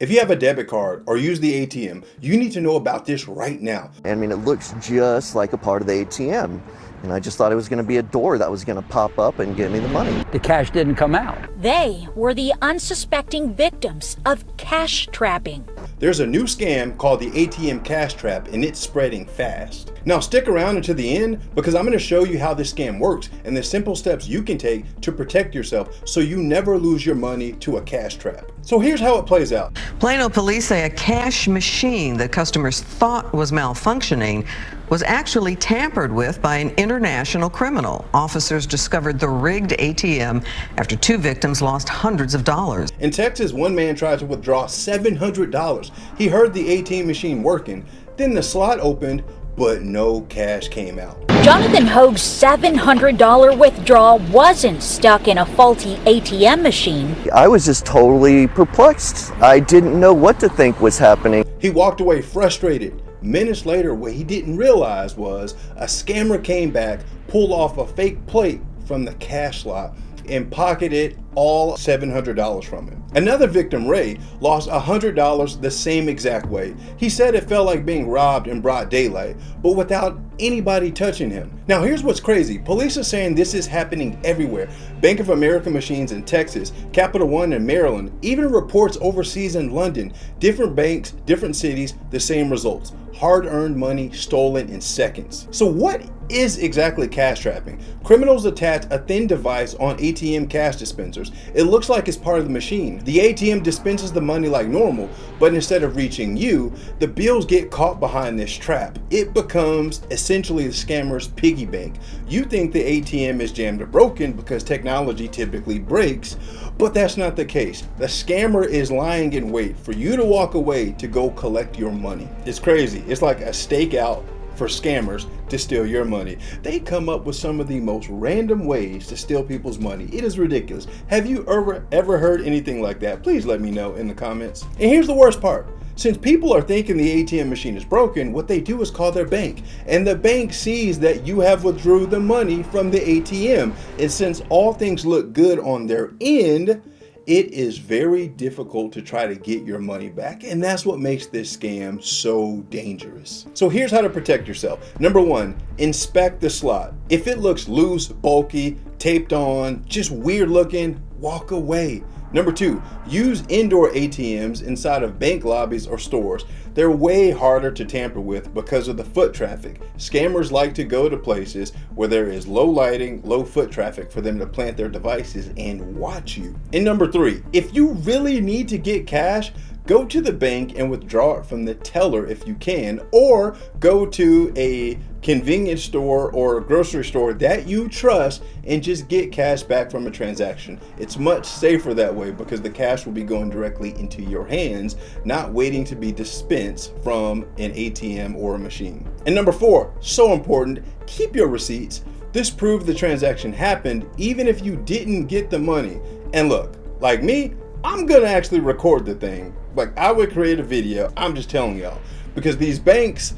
If you have a debit card or use the ATM, you need to know about this right now. I mean, it looks just like a part of the ATM. And I just thought it was going to be a door that was going to pop up and give me the money. The cash didn't come out. They were the unsuspecting victims of cash trapping. There's a new scam called the ATM Cash Trap, and it's spreading fast. Now stick around until the end, because I'm going to show you how this scam works and the simple steps you can take to protect yourself so you never lose your money to a cash trap. So here's how it plays out. Plano police say a cash machine that customers thought was malfunctioning was actually tampered with by an international criminal. Officers discovered the rigged ATM after two victims lost hundreds of dollars. In Texas, one man tried to withdraw $700. He heard the ATM machine working, then the slot opened, but no cash came out. Jonathan Hogue's $700 withdrawal wasn't stuck in a faulty ATM machine. I was just totally perplexed. I didn't know what to think was happening. He walked away frustrated. Minutes later, what he didn't realize was a scammer came back, pulled off a fake plate from the cash slot, and pocketed all $700 from him. Another victim, Ray, lost $100 the same exact way. He said it felt like being robbed in broad daylight, but without anybody touching him. Now here's what's crazy. Police are saying this is happening everywhere. Bank of America machines in Texas, Capital One in Maryland, even reports overseas in London. Different banks, different cities, the same results. Hard-earned money stolen in seconds. So what is exactly cash trapping? Criminals attach a thin device on ATM cash dispensers. It looks like it's part of the machine. The ATM dispenses the money like normal, but instead of reaching you, the bills get caught behind this trap. It becomes essentially the scammer's piggy bank. You think the ATM is jammed or broken because technology typically breaks, but that's not the case. The scammer is lying in wait for you to walk away to go collect your money. It's crazy. It's like a stakeout for scammers to steal your money. They come up with some of the most random ways to steal people's money. It is ridiculous. Have you ever heard anything like that? Please let me know in the comments. And here's the worst part. Since people are thinking the ATM machine is broken, what they do is call their bank. And the bank sees that you have withdrew the money from the ATM. And since all things look good on their end, it is very difficult to try to get your money back, and that's what makes this scam so dangerous. So here's how to protect yourself. Number one, inspect the slot. If it looks loose, bulky, taped on, just weird looking, walk away. Number two, use indoor ATMs inside of bank lobbies or stores. They're way harder to tamper with because of the foot traffic. Scammers like to go to places where there is low lighting, low foot traffic for them to plant their devices and watch you. And number three, if you really need to get cash, go to the bank and withdraw it from the teller if you can, or go to a convenience store or a grocery store that you trust and just get cash back from a transaction. It's much safer that way because the cash will be going directly into your hands, not waiting to be dispensed from an ATM or a machine. And number four, so important, keep your receipts. This proves the transaction happened even if you didn't get the money. And look, like me, I'm gonna actually record the thing. Like, I would create a video. I'm just telling y'all, because these banks,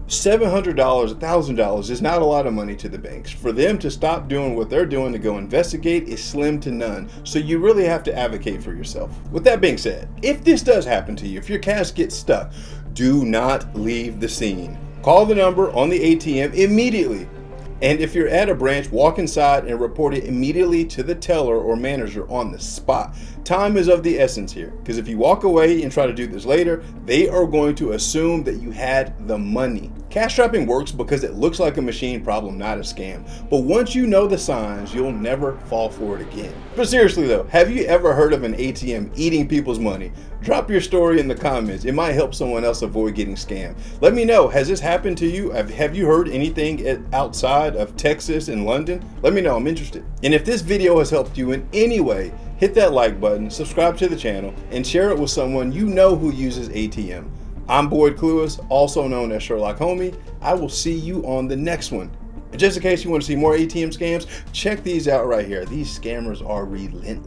$700, $1,000 is not a lot of money to the banks. For them to stop doing what they're doing to go investigate is slim to none. So you really have to advocate for yourself. With that being said, if this does happen to you, if your cash gets stuck, do not leave the scene. Call the number on the ATM immediately. And if you're at a branch, walk inside and report it immediately to the teller or manager on the spot. Time is of the essence here, because if you walk away and try to do this later, they are going to assume that you had the money. Cash trapping works because it looks like a machine problem, not a scam. But once you know the signs, you'll never fall for it again. But seriously though, have you ever heard of an ATM eating people's money? Drop your story in the comments. It might help someone else avoid getting scammed. Let me know, has this happened to you? Have you heard anything outside of Texas and London? Let me know, I'm interested. And if this video has helped you in any way, hit that like button, subscribe to the channel, and share it with someone you know who uses ATM. I'm Boyd Cluis, also known as Sherlock Homie. I will see you on the next one. And just in case you want to see more ATM scams, check these out right here. These scammers are relentless.